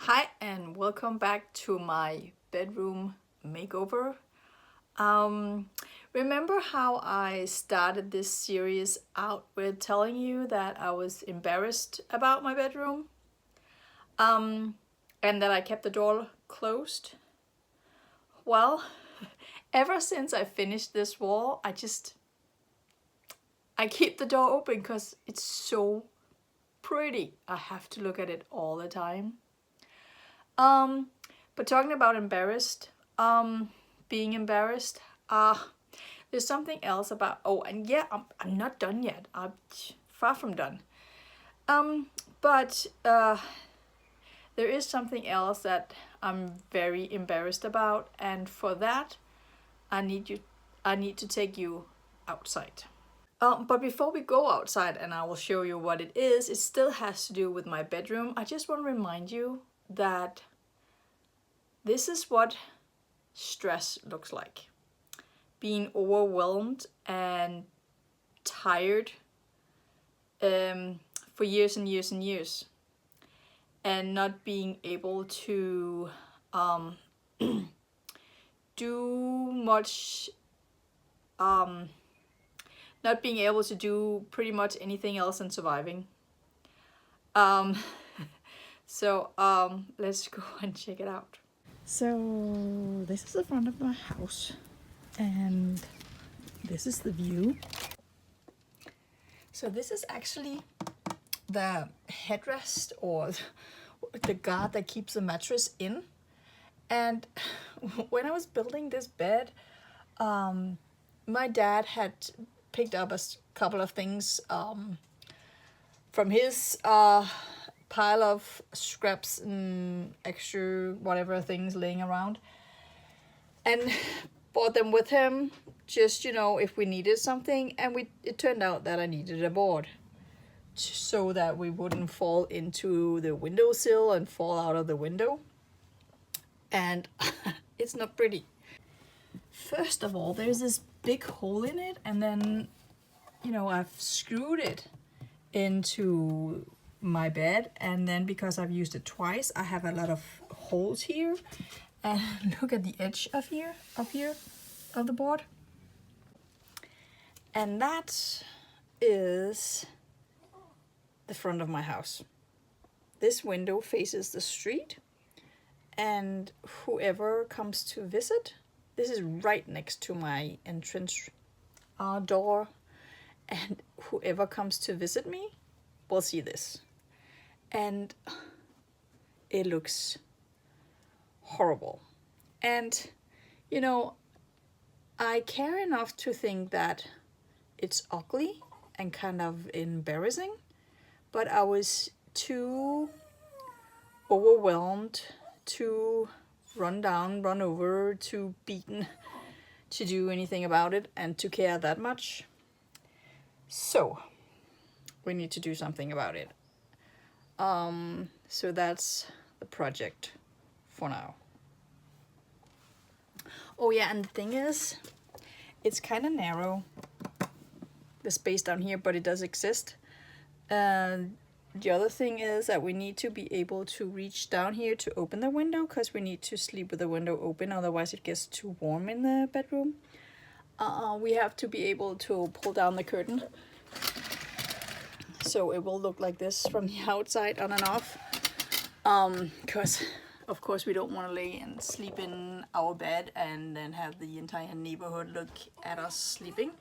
Hi and welcome back to my bedroom makeover. Remember how I started this series out with telling you that I was embarrassed about my bedroom? And that I kept the door closed? Well, ever since I finished this wall, I keep the door open because it's so pretty. I have to look at it all the time. But talking about being embarrassed, there's something else about, and yeah, I'm not done yet. I'm far from done. But there is something else that I'm very embarrassed about, and for that, I need to take you outside. But before we go outside and I will show you what it is, it still has to do with my bedroom. I just want to remind you that this is what stress looks like. Being overwhelmed and tired for years and years and years. And not being able to do much, not being able to do pretty much anything else than surviving. So let's go and check it out. So this is the front of my house and this is the view. So this is actually the headrest or the guard that keeps the mattress in. And when I was building this bed, my dad had picked up a couple of things from his pile of scraps and extra whatever things laying around, and brought them with him just, if we needed something. And it turned out that I needed a board so that we wouldn't fall into the windowsill and fall out of the window. And it's not pretty. First of all, there's this big hole in it, and then I've screwed it into my bed, and then because I've used it twice, I have a lot of holes here. And look at the edge of here of the board. And that is the front of my house. This window faces the street, and whoever comes to visit, this is right next to my entrance door, and whoever comes to visit me will see this. And it looks horrible. And I care enough to think that it's ugly and kind of embarrassing, but I was too overwhelmed, too run down, run over, too beaten to do anything about it and to care that much. So we need to do something about it. So that's the project for now. Oh yeah, and the thing is, it's kind of narrow, the space down here, but it does exist. The other thing is that we need to be able to reach down here to open the window, because we need to sleep with the window open, otherwise it gets too warm in the bedroom. We have to be able to pull down the curtain, so it will look like this from the outside on and off. Because of course we don't want to lay and sleep in our bed and then have the entire neighborhood look at us sleeping.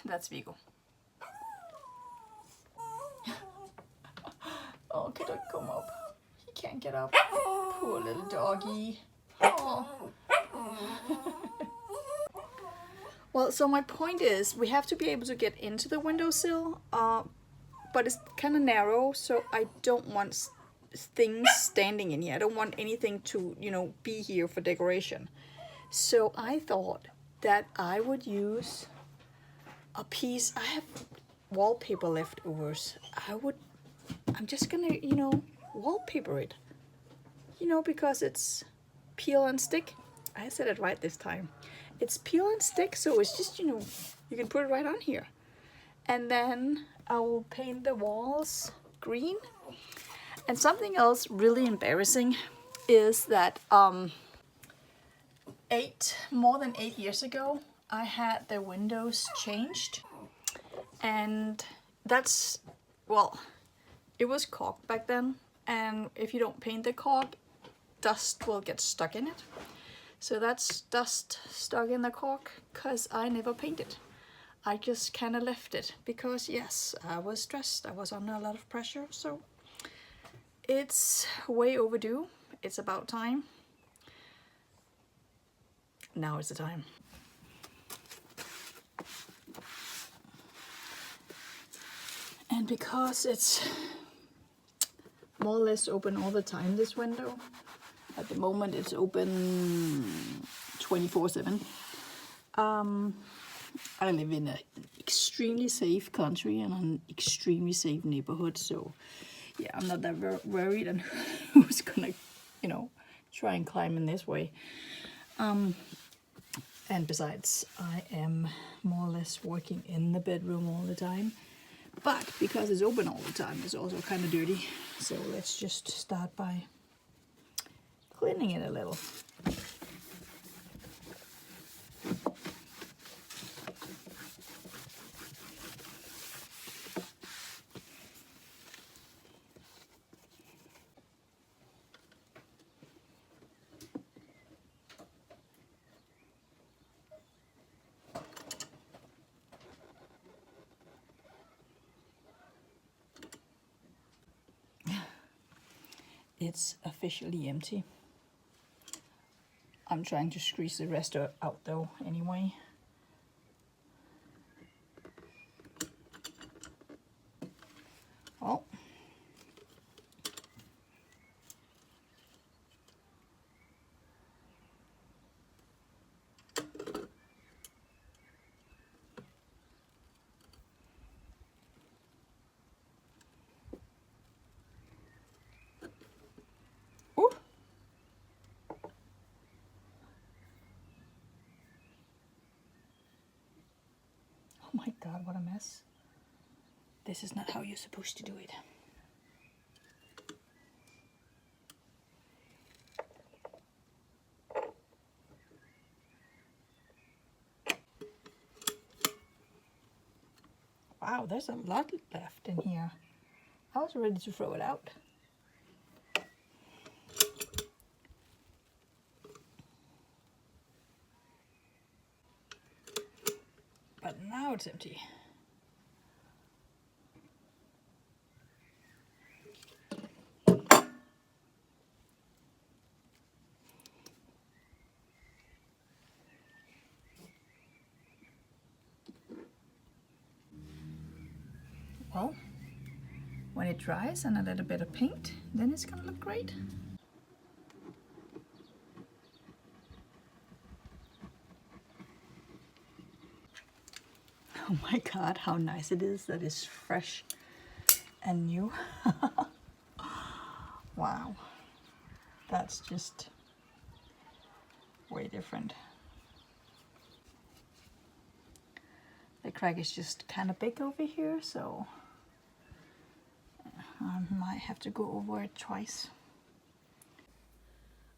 That's Vigo. Oh, can I come up? He can't get up. Poor little doggy. Oh. Well, so my point is, we have to be able to get into the windowsill, but it's kind of narrow, so I don't want things standing in here. I don't want anything to, be here for decoration. So I thought that I would use a piece. I have wallpaper leftovers. I'm just gonna, wallpaper it. Because it's peel and stick. I said it right this time. It's peel and stick, so it's just, you can put it right on here. And then I will paint the walls green. And something else really embarrassing is that more than 8 years ago, I had the windows changed, and that's, well, it was caulk back then, and if you don't paint the caulk, dust will get stuck in it. So that's dust stuck in the caulk because I never painted. I just kind of left it because, yes, I was stressed. I was under a lot of pressure, so it's way overdue. It's about time. Now is the time. And because it's more or less open all the time, this window, at the moment it's open 24/7. I live in an extremely safe country and an extremely safe neighborhood, so yeah, I'm not that worried on who's gonna, try and climb in this way. And besides, I am more or less working in the bedroom all the time. But because it's open all the time, it's also kind of dirty. So let's just start by cleaning it a little. It's officially empty. I'm trying to squeeze the rest out though anyway. Oh. Ooh. Oh my God, what a mess. This is not how you're supposed to do it. Wow, there's a lot left in here. I was ready to throw it out. But now it's empty. Well, when it dries and a little bit of paint, then it's gonna look great. Oh my God, how nice it is that it's fresh and new. Wow, that's just way different. The crack is just kind of big over here, so I might have to go over it twice.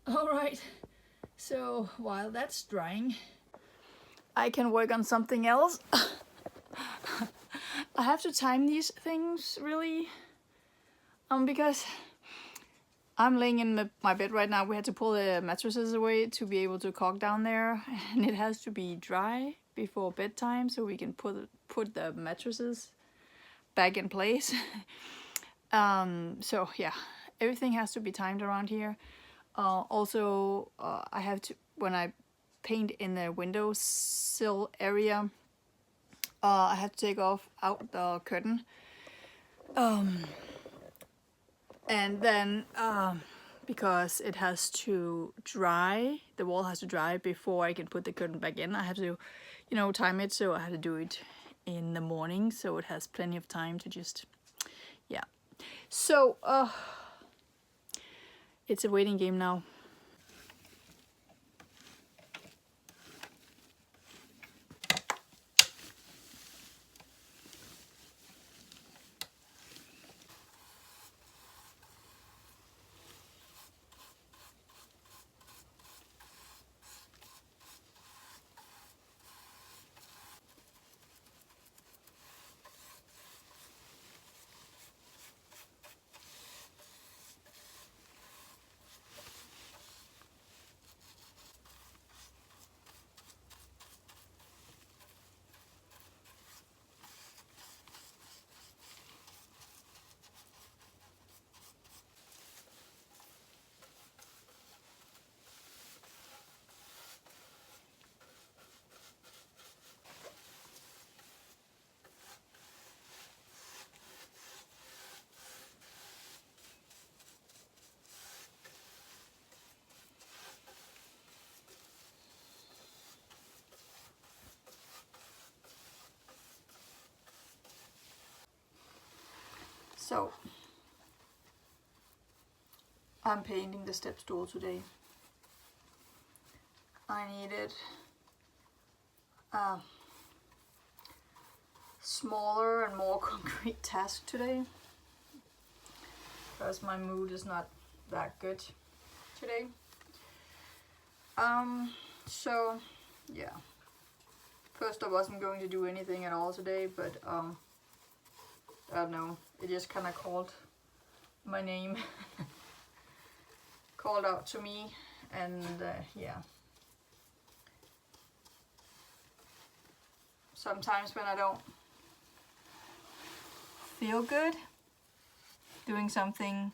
All right, so while that's drying, I can work on something else. I have to time these things really, because I'm laying in my bed right now. We had to pull the mattresses away to be able to caulk down there, and it has to be dry before bedtime so we can put the mattresses back in place. So yeah, everything has to be timed around here. Also, I have to, when I paint in the windowsill area, I have to take out the curtain. And then because it has to dry, the wall has to dry before I can put the curtain back in. I have to, time it, so I have to do it in the morning so it has plenty of time to just, yeah. So it's a waiting game now. So I'm painting the step stool today. I needed a smaller and more concrete task today because my mood is not that good today. So yeah, first I wasn't going to do anything at all today, but I don't know, it just kind of called my name called out to me, and yeah, sometimes when I don't feel good, doing something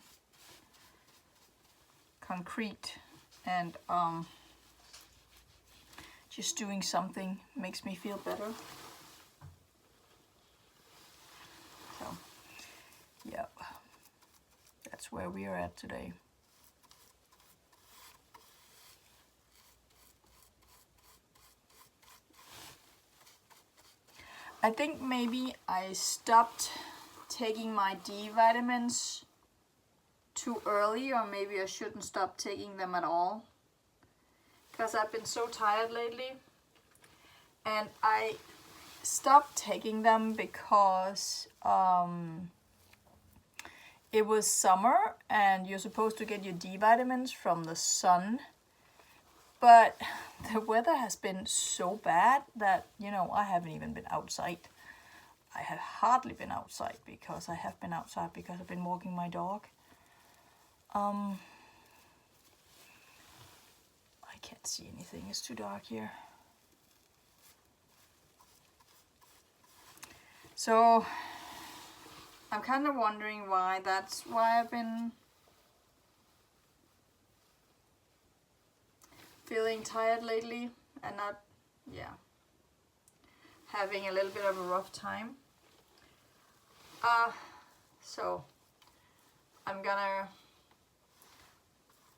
concrete and just doing something makes me feel better. So yeah, that's where we are at today. I think maybe I stopped taking my D vitamins too early, or maybe I shouldn't stop taking them at all, because I've been so tired lately. And I stopped taking them because it was summer and you're supposed to get your D vitamins from the sun. But the weather has been so bad that, you know, I haven't even been outside. I have hardly been outside because I have been outside because I've been walking my dog. I can't see anything, it's too dark here. So I'm kind of wondering why that's why I've been feeling tired lately and not, yeah, having a little bit of a rough time. So I'm gonna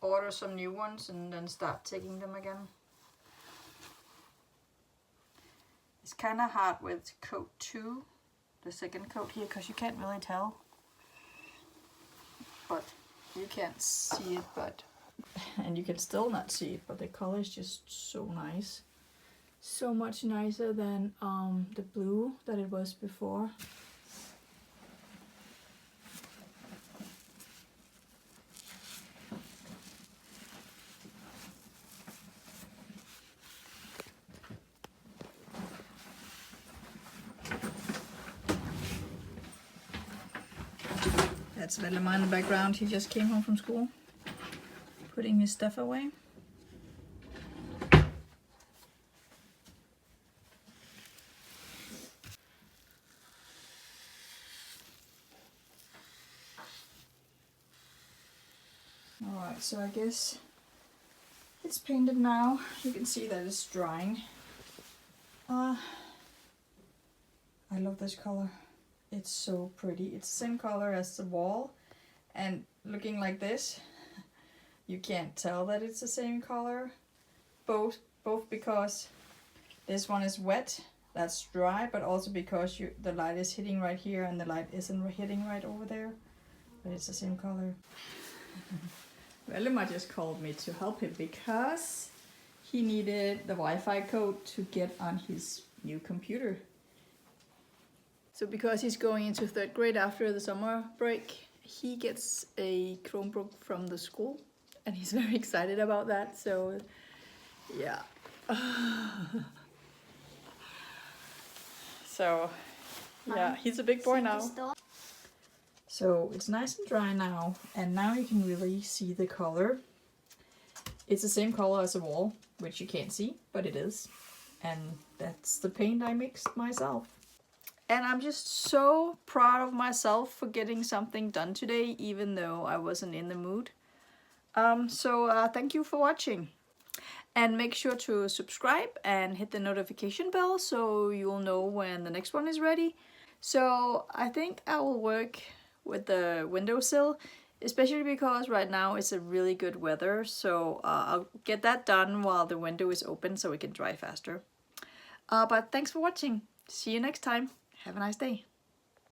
order some new ones and then start taking them again. It's kind of hard with coat 2, the second coat here, because you can't really tell. But you can't see it, but and you can still not see it, but the color is just so nice. So much nicer than the blue that it was before. That's Valdemar in the background. He just came home from school, putting his stuff away. Alright, so I guess it's painted now. You can see that it's drying. I love this color. It's so pretty. It's the same color as the wall, and looking like this, you can't tell that it's the same color. Both because this one is wet, that's dry, but also because the light is hitting right here and the light isn't hitting right over there. But it's the same color. Valdemar just called me to help him because he needed the Wi-Fi code to get on his new computer. So because he's going into 3rd grade after the summer break, he gets a Chromebook from the school and he's very excited about that. So yeah. So yeah, he's a big boy now. So it's nice and dry now, and now you can really see the color. It's the same color as the wall, which you can't see, but it is. And that's the paint I mixed myself. And I'm just so proud of myself for getting something done today, even though I wasn't in the mood. Thank you for watching. And make sure to subscribe and hit the notification bell so you'll know when the next one is ready. So I think I will work with the windowsill, especially because right now it's a really good weather. So I'll get that done while the window is open so it can dry faster. But thanks for watching. See you next time. Have a nice day.